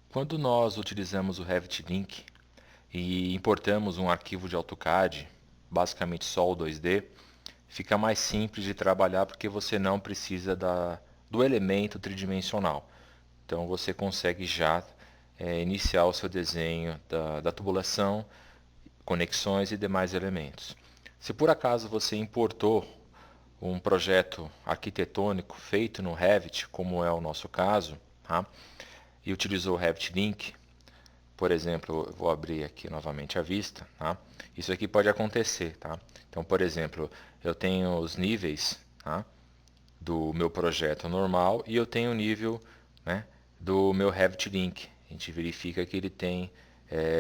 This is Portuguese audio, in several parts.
Quando nós utilizamos o Revit Link e importamos um arquivo de AutoCAD, basicamente só o 2D, fica mais simples de trabalhar porque você não precisa do elemento tridimensional. Então você consegue já iniciar o seu desenho da tubulação, conexões e demais elementos. Se por acaso você importou um projeto arquitetônico feito no Revit, como é o nosso caso, tá? E utilizou o Revit Link, por exemplo, eu vou abrir aqui novamente a vista, tá? Isso aqui pode acontecer, tá? Então, por exemplo, eu tenho os níveis, tá, do meu projeto normal e eu tenho o nível, né, do meu Revit Link. A gente verifica que ele tem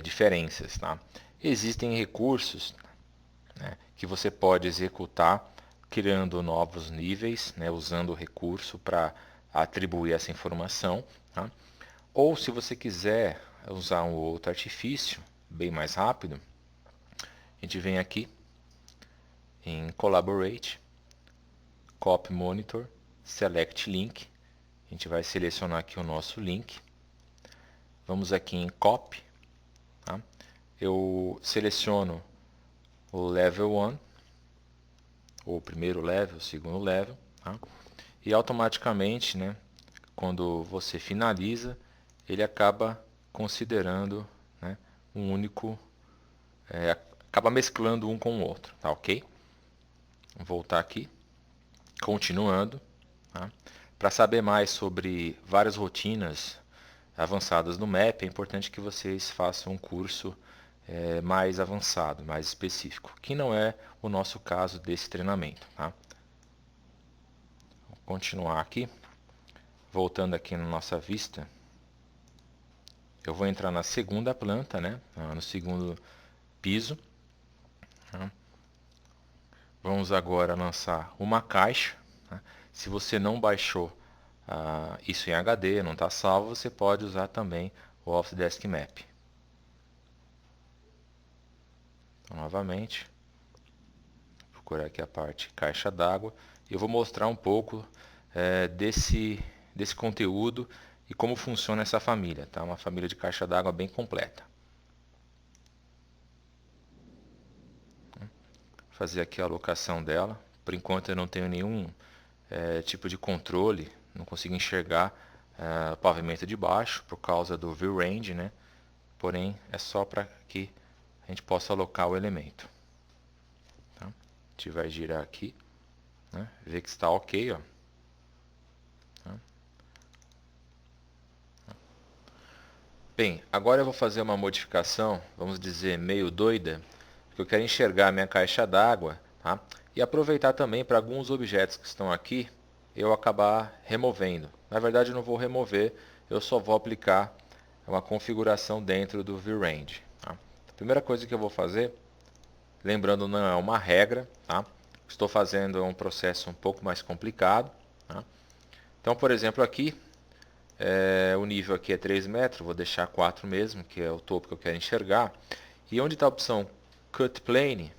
diferenças, tá? Existem recursos, né, que você pode executar criando novos níveis, né, usando o recurso para atribuir essa informação, tá? Ou se você quiser usar um outro artifício, bem mais rápido, a gente vem aqui em Collaborate, Copy Monitor, Select Link. A gente vai selecionar aqui o nosso link. Vamos aqui em Copy. Tá? Eu seleciono o Level 1, ou o primeiro level, o segundo level. Tá? E automaticamente, né, quando você finaliza, ele acaba considerando, né, um único, acaba mesclando um com o outro, tá ok? Vou voltar aqui, continuando, tá? Para saber mais sobre várias rotinas avançadas no MAP, é importante que vocês façam um curso mais avançado, mais específico, que não é o nosso caso desse treinamento, tá? Vou continuar aqui, voltando aqui na nossa vista, eu vou entrar na segunda planta, né? No segundo piso. Tá? Vamos agora lançar uma caixa. Tá? Se você não baixou isso em HD, não está salvo, você pode usar também o Autodesk Map. Então, novamente, vou procurar aqui a parte caixa d'água. Eu vou mostrar um pouco desse conteúdo e como funciona essa família. Tá? Uma família de caixa d'água bem completa. Vou fazer aqui a alocação dela. Por enquanto eu não tenho nenhum tipo de controle, não consigo enxergar o pavimento de baixo por causa do view range, né? Porém é só para que a gente possa alocar o elemento. Tá? A gente vai girar aqui, né? Ver que está ok, ó. Tá? Bem, agora eu vou fazer uma modificação, vamos dizer meio doida, porque eu quero enxergar a minha caixa d'água, tá? E aproveitar também para alguns objetos que estão aqui eu acabar removendo. Na verdade eu não vou remover, eu só vou aplicar uma configuração dentro do VRange. Tá? A primeira coisa que eu vou fazer, lembrando, não é uma regra, tá? Estou fazendo um processo um pouco mais complicado. Tá? Então, por exemplo, aqui o nível aqui é 3 metros, vou deixar 4 mesmo, que é o topo que eu quero enxergar. E onde está a opção Cut Plane,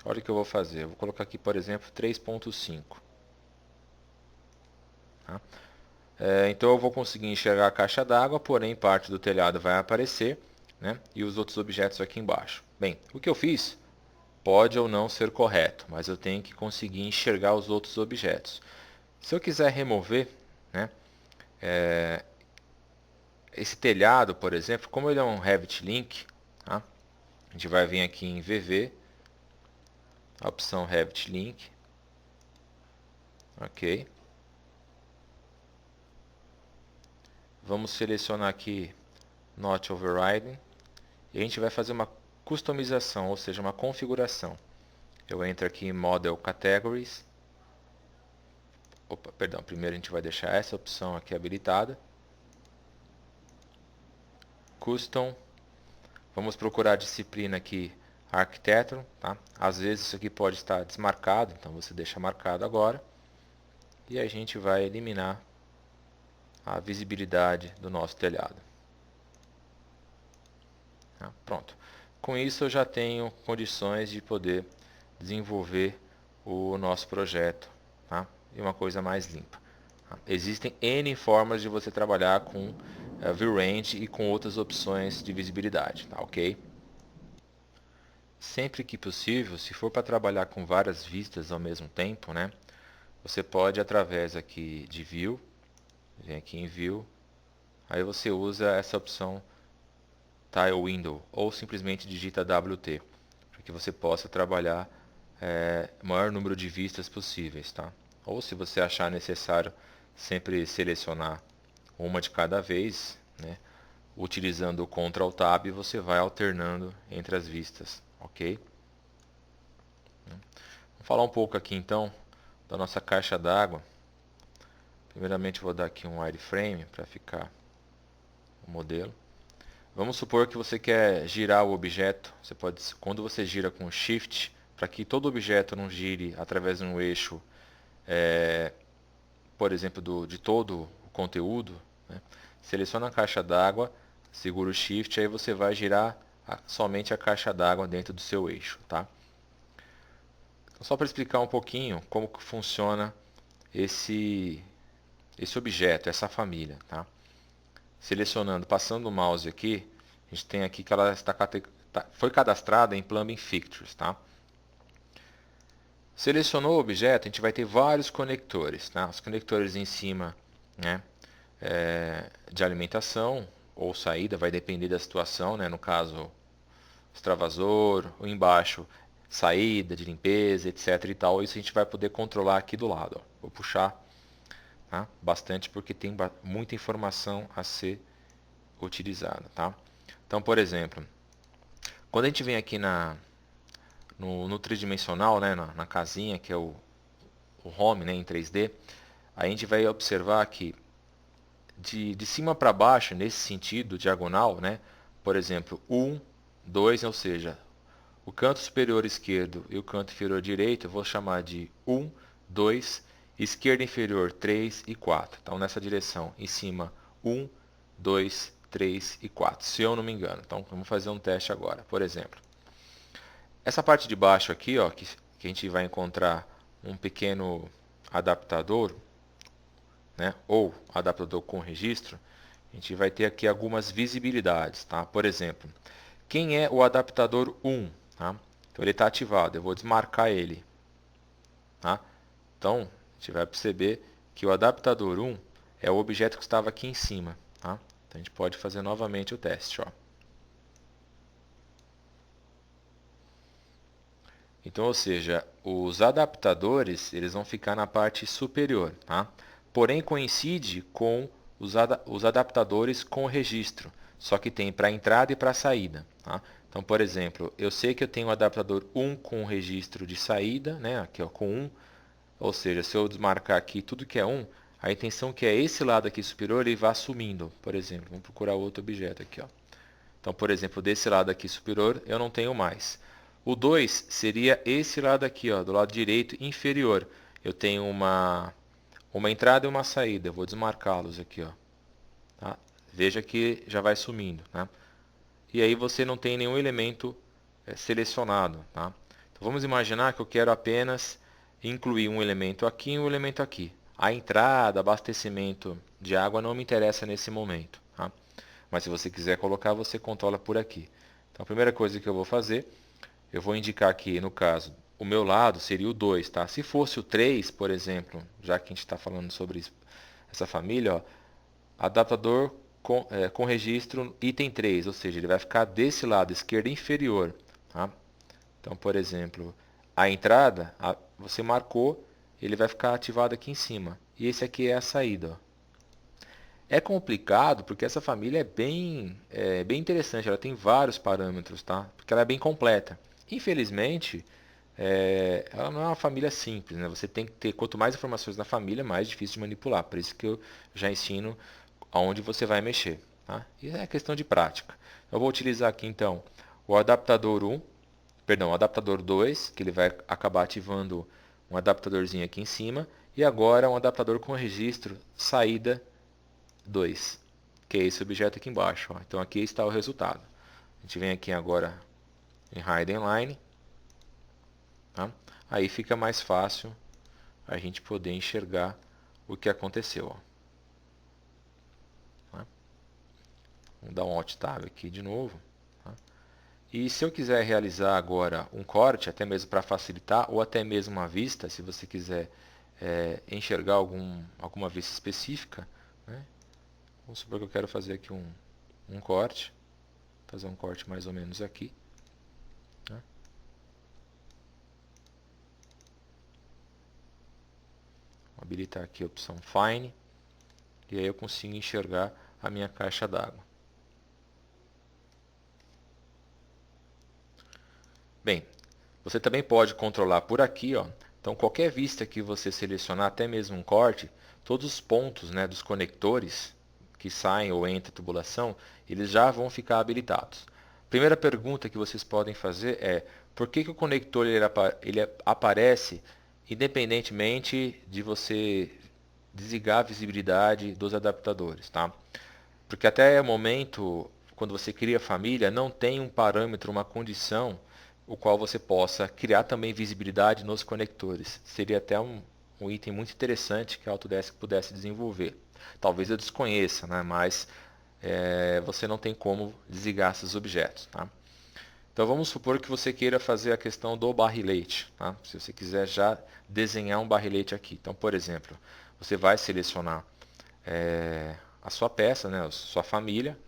olha o que eu vou fazer. Eu vou colocar aqui, por exemplo, 3.5. Tá? Então eu vou conseguir enxergar a caixa d'água, porém parte do telhado vai aparecer, né? E os outros objetos aqui embaixo. Bem, o que eu fiz pode ou não ser correto, mas eu tenho que conseguir enxergar os outros objetos. Se eu quiser remover, né, esse telhado, por exemplo, como ele é um Revit Link, tá? A gente vai vir aqui em VV, a opção Revit Link, ok. Vamos selecionar aqui Not Overriding e a gente vai fazer uma customização, ou seja, uma configuração. Eu entro aqui em Model Categories. Opa, perdão, primeiro a gente vai deixar essa opção aqui habilitada. Custom. Vamos procurar a disciplina aqui Architecture, tá? Às vezes isso aqui pode estar desmarcado, então você deixa marcado agora. E a gente vai eliminar a visibilidade do nosso telhado. Tá? Pronto. Com isso eu já tenho condições de poder desenvolver o nosso projeto, tá? E uma coisa mais limpa. Tá? Existem N formas de você trabalhar com View Range e com outras opções de visibilidade, tá ok? Sempre que possível, se for para trabalhar com várias vistas ao mesmo tempo, né, você pode através aqui de View, vem aqui em View, aí você usa essa opção Tile Window ou simplesmente digita WT, para que você possa trabalhar o maior número de vistas possíveis, tá? Ou se você achar necessário sempre selecionar uma de cada vez, né? Utilizando o Ctrl Tab, você vai alternando entre as vistas, ok? Vamos falar um pouco aqui então da nossa caixa d'água. Primeiramente vou dar aqui um wireframe para ficar o modelo. Vamos supor que você quer girar o objeto. Você pode, quando você gira com Shift, para que todo objeto não gire através de um eixo, por exemplo, de todo o conteúdo, né? Seleciona a caixa d'água, segura o Shift, aí você vai girar somente a caixa d'água dentro do seu eixo, tá? Então, só para explicar um pouquinho como que funciona esse objeto, essa família, tá? Selecionando, passando o mouse aqui, a gente tem aqui que ela foi cadastrada em Plumbing Fixtures, tá? Selecionou o objeto, a gente vai ter vários conectores, tá? Os conectores em cima, né, de alimentação ou saída, vai depender da situação, né? No caso, extravasor, ou embaixo, saída de limpeza, etc e tal. Isso a gente vai poder controlar aqui do lado, ó. Vou puxar, tá? Bastante porque tem muita informação a ser utilizada, tá? Então, por exemplo, quando a gente vem aqui no tridimensional, né, na casinha, que é o home, né, em 3D, a gente vai observar que de cima para baixo, nesse sentido, diagonal, né, por exemplo, 1, 2, ou seja, o canto superior esquerdo e o canto inferior direito, eu vou chamar de 1, 2, esquerda inferior 3 e 4. Então, nessa direção, em cima, 1, 2, 3 e 4, se eu não me engano. Então, vamos fazer um teste agora, por exemplo. Essa parte de baixo aqui, ó, que a gente vai encontrar um pequeno adaptador, né, ou adaptador com registro, a gente vai ter aqui algumas visibilidades, tá? Por exemplo, quem é o adaptador 1, tá? Então ele está ativado, eu vou desmarcar ele, tá? Então a gente vai perceber que o adaptador 1 é o objeto que estava aqui em cima, tá? Então a gente pode fazer novamente o teste, ó. Então, ou seja, os adaptadores eles vão ficar na parte superior, tá? Porém coincide com os adaptadores com registro, só que tem para entrada e para saída, tá? Então, por exemplo, eu sei que eu tenho o adaptador 1 com registro de saída, né? Aqui ó, com 1, ou seja, se eu desmarcar aqui tudo que é 1, a intenção é que é esse lado aqui superior ele vá sumindo, por exemplo. Vamos procurar outro objeto aqui, ó. Então, por exemplo, desse lado aqui superior eu não tenho mais. O 2 seria esse lado aqui, ó, do lado direito inferior. Eu tenho uma entrada e uma saída. Eu vou desmarcá-los aqui, ó. Tá? Veja que já vai sumindo, né? E aí você não tem nenhum elemento selecionado, tá? Então vamos imaginar que eu quero apenas incluir um elemento aqui e um elemento aqui. A entrada, abastecimento de água não me interessa nesse momento, tá? Mas se você quiser colocar, você controla por aqui. Então a primeira coisa que eu vou fazer, eu vou indicar aqui, no caso, o meu lado seria o 2, tá? Se fosse o 3, por exemplo, já que a gente está falando sobre essa família, ó, adaptador com registro item 3, ou seja, ele vai ficar desse lado esquerdo inferior, tá? Então, por exemplo, a entrada, você marcou, ele vai ficar ativado aqui em cima. E esse aqui é a saída, ó. É complicado porque essa família bem interessante, ela tem vários parâmetros, tá? Porque ela é bem completa. Infelizmente, ela não é uma família simples, né? Você tem que ter, quanto mais informações na família, mais difícil de manipular. Por isso que eu já ensino aonde você vai mexer, tá? E é questão de prática. Eu vou utilizar aqui então o adaptador 1, perdão, o adaptador 2, que ele vai acabar ativando um adaptadorzinho aqui em cima, e agora um adaptador com registro saída 2, que é esse objeto aqui embaixo, ó. Então aqui está o resultado. A gente vem aqui agora em Hidden Line, tá? Aí fica mais fácil a gente poder enxergar o que aconteceu, ó. Tá? Vamos dar um Alt Tab aqui de novo. Tá? E se eu quiser realizar agora um corte, até mesmo para facilitar, ou até mesmo uma vista, se você quiser enxergar alguma vista específica, né? Vamos supor que eu quero fazer aqui um corte, fazer um corte mais ou menos aqui. Né? Vou habilitar aqui a opção Fine, e aí eu consigo enxergar a minha caixa d'água. Bem, você também pode controlar por aqui, ó. Então qualquer vista que você selecionar, até mesmo um corte, todos os pontos, né, dos conectores que saem ou entram a tubulação, eles já vão ficar habilitados. Primeira pergunta que vocês podem fazer é: por que o conector ele aparece independentemente de você desligar a visibilidade dos adaptadores, tá? Porque até o momento, quando você cria família, não tem um parâmetro, uma condição, o qual você possa criar também visibilidade nos conectores. Seria até um item muito interessante que a Autodesk pudesse desenvolver. Talvez eu desconheça, né? Mas você não tem como desligar esses objetos. Tá? Então vamos supor que você queira fazer a questão do barrilete. Tá? Se você quiser já desenhar um barrilete aqui. Então, por exemplo, você vai selecionar a sua peça, né, a sua família,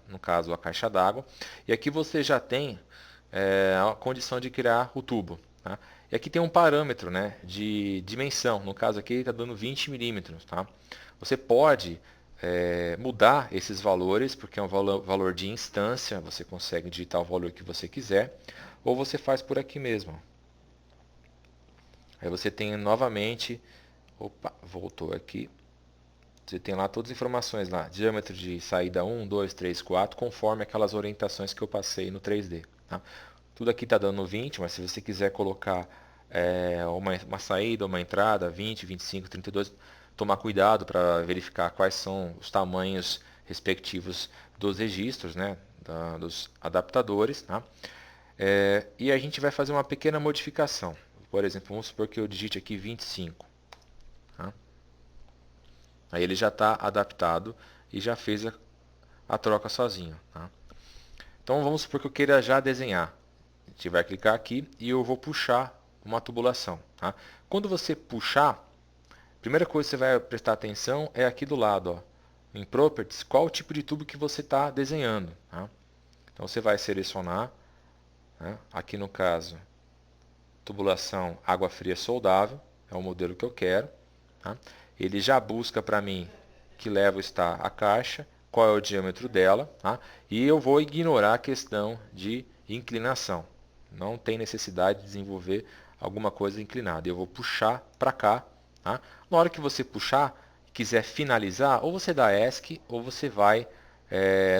no caso a caixa d'água, e aqui você já tem a condição de criar o tubo. Tá? E aqui tem um parâmetro, né, de dimensão, no caso aqui está dando 20 milímetros. Tá? Você pode mudar esses valores, porque é um valor de instância, você consegue digitar o valor que você quiser, ou você faz por aqui mesmo. Aí você tem novamente, opa, voltou aqui. Você tem lá todas as informações lá, diâmetro de saída 1, 2, 3, 4, conforme aquelas orientações que eu passei no 3D. Tá? Tudo aqui está dando 20, mas se você quiser colocar uma saída, uma entrada, 20, 25, 32, tomar cuidado para verificar quais são os tamanhos respectivos dos registros, né, dos adaptadores. Tá? E a gente vai fazer uma pequena modificação. Por exemplo, vamos supor que eu digite aqui 25. Tá? Aí ele já está adaptado e já fez a troca sozinho. Tá? Então vamos supor que eu queira já desenhar. A gente vai clicar aqui e eu vou puxar uma tubulação. Tá? Quando você puxar, a primeira coisa que você vai prestar atenção é aqui do lado, ó, em Properties, qual o tipo de tubo que você está desenhando. Tá? Então você vai selecionar, né, aqui no caso, tubulação água fria soldável, é o modelo que eu quero. Tá? Ele já busca para mim que level está a caixa, qual é o diâmetro dela, tá? E eu vou ignorar a questão de inclinação. Não tem necessidade de desenvolver alguma coisa inclinada. Eu vou puxar para cá. Tá? Na hora que você puxar, quiser finalizar, ou você dá ESC ou você vai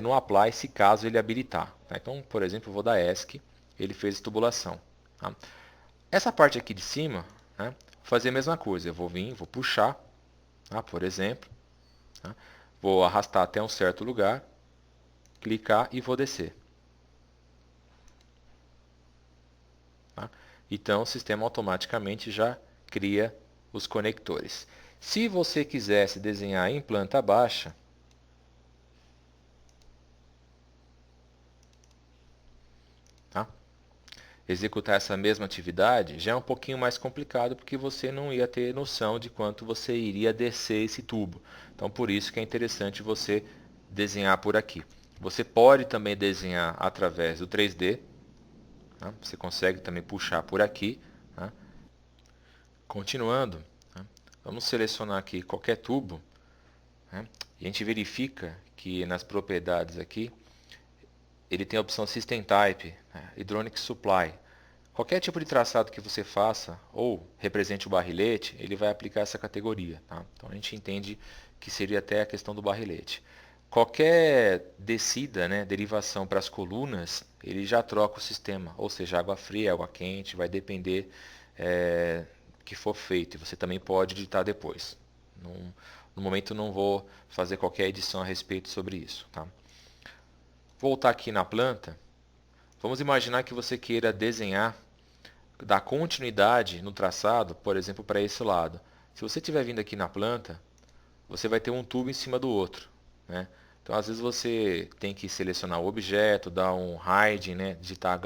no Apply, se caso ele habilitar. Tá? Então, por exemplo, eu vou dar ESC, ele fez tubulação. Tá? Essa parte aqui de cima, né, vou fazer a mesma coisa. Eu vou vir, vou puxar, tá, por exemplo. Tá? Vou arrastar até um certo lugar, clicar e vou descer. Tá? Então o sistema automaticamente já cria os conectores. Se você quisesse desenhar em planta baixa, tá? Executar essa mesma atividade já é um pouquinho mais complicado porque você não ia ter noção de quanto você iria descer esse tubo. Então por isso que é interessante você desenhar por aqui. Você pode também desenhar através do 3D. Tá? Você consegue também puxar por aqui. Tá? Continuando, tá? Vamos selecionar aqui qualquer tubo. Né? E a gente verifica que nas propriedades aqui ele tem a opção System Type, né? Hydronic Supply. Qualquer tipo de traçado que você faça ou represente o barrilete, ele vai aplicar essa categoria. Tá? Então a gente entende que seria até a questão do barrilete. Qualquer descida, né, derivação para as colunas, ele já troca o sistema, ou seja, água fria, água quente, vai depender do que for feito. E você também pode editar depois. No momento não vou fazer qualquer edição a respeito sobre isso. Tá? Voltar aqui na planta, vamos imaginar que você queira desenhar, dar continuidade no traçado, por exemplo, para esse lado. Se você estiver vindo aqui na planta, você vai ter um tubo em cima do outro. Né? Então, às vezes você tem que selecionar o objeto, dar um hide, né, digitar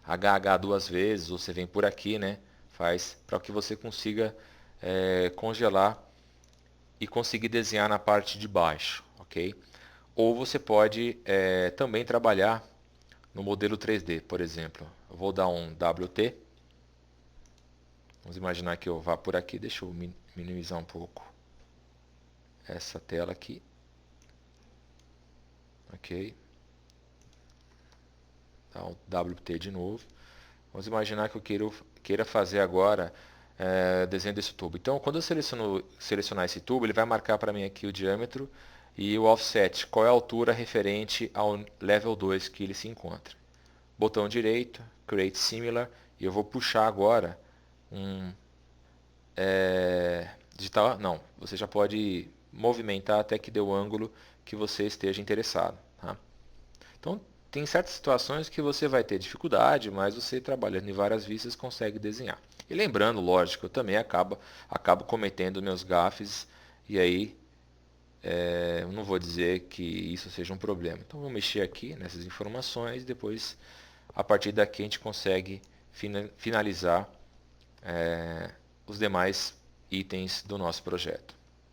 HH duas vezes, ou você vem por aqui, né, faz para que você consiga congelar e conseguir desenhar na parte de baixo, ok? Ou você pode também trabalhar no modelo 3D, por exemplo. Eu vou dar um WT. Vamos imaginar que eu vá por aqui. Deixa eu minimizar um pouco essa tela aqui. Ok. Dá um WT de novo. Vamos imaginar que eu queira fazer agora desenho desse tubo. Então, quando eu selecionar esse tubo, ele vai marcar para mim aqui o diâmetro e o offset, qual é a altura referente ao level 2 que ele se encontra. Botão direito, Create Similar, e eu vou puxar agora um digital. Não, você já pode movimentar até que dê o ângulo que você esteja interessado. Tá? Então, tem certas situações que você vai ter dificuldade, mas você trabalhando em várias vistas consegue desenhar. E lembrando, lógico, eu também acabo cometendo meus gafes e aí eu não vou dizer que isso seja um problema. Então, vou mexer aqui nessas informações e depois, a partir daqui, a gente consegue finalizar os demais itens do nosso projeto.